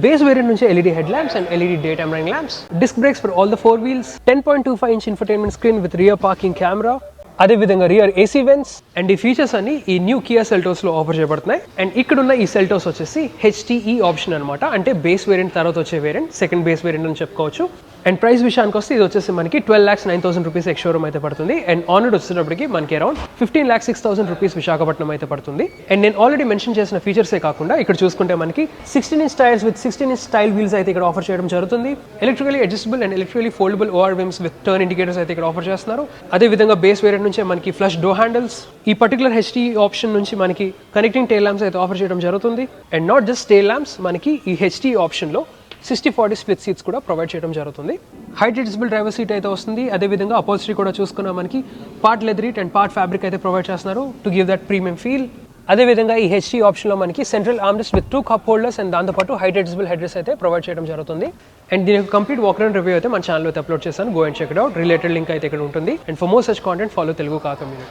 Base variant నుంచి LED head lamps and LED day time running lamps, disc brakes for all the 4 wheels, 10.25 inch infotainment screen with rear parking camera, అదే విధంగా rear AC vents and ఈ features అన్ని ఈ new Kia Seltos లో offer చేయబడుతున్నాయి. And ఇక్కడ ఉన్న ఈ సెల్టోస్ వచ్చేసి HTE ఆప్షన్ అనమాట, అంటే బేస్ వేరియంట్ తర్వాత వచ్చే వేరియంట్, సెకండ్ బేస్ వేరియంట్ అని చెప్పుకోవచ్చు. అండ్ ప్రైస్ విషయానికి వస్తే ఇది వచ్చేసి మనకి 12,09,000 రూపీస్ ఎక్స్ షోరూమ్ అయితే పడుతుంది. అండ్ ఆనర్డ్ వచ్చేటప్పటికి మనకి అరౌండ్ 15,06,000 రూపీస్ విశాఖపట్నం అయితే పడుతుంది. అండ్ నేను ఆల్రెడీ మెన్షన్ చేసిన ఫీచర్సే కాకుండా ఇక్కడ చూసుకుంటే మనకి 16 inch tyres with 16 inch style wheels అయితే ఇక్కడ ఆఫర్ చేయడం జరుగుతుంది. Electrically adjustable and electrically foldable OR rims with turn indicators అయితే ఇక్కడ ఆఫర్ చేస్తున్నారు. అదే విధంగా బేస్ వేరియంట్ నుంచి మనకి ఫ్లష్ డోర్ హ్యాండిల్స్, ఈ పర్టికులర్ HTE ఆప్షన్ నుంచి మనకి కనెక్టింగ్ టైల్ ల్యాంప్స్ అయితే ఆఫర్ చేయడం జరుగుతుంది. And not just tile lamps, మనకి ఈ HTE ఆప్షన్లో 60/40 స్ప్లిట్ సీట్స్ కూడా ప్రొవైడ్ చేయడం జరుగుతుంది. హైట్ అడ్జస్టబుల్ డ్రైవర్ సీట్ అయితే వస్తుంది. అదేవిధంగా అపోజిటరీ కూడా చూసుకున్నా మనకి part leatherette and part fabric అయితే ప్రొవైడ్ చేస్తున్నారు to give that premium feel. అదేవిధంగా ఈ HTE ఆప్షన్లో మనకి central armrest with 2 cup holders and దాంతోపాటు హైట్ అడ్జస్టబుల్ హెడ్ రెస్ట్ అయితే ప్రొవైడ్ చేయడం జరుగుతుంది. అండ్ దీని కంప్లీట్ వాక్ అరౌండ్ రివ్యూ అయితే మన ఛానల్లో అయితే అప్లోడ్ చేశాను. Go and check it out. Related link అయితే ఇక్కడ ఉంటుంది. And for more such content follow Telugu కా కమ్యూనిటీ.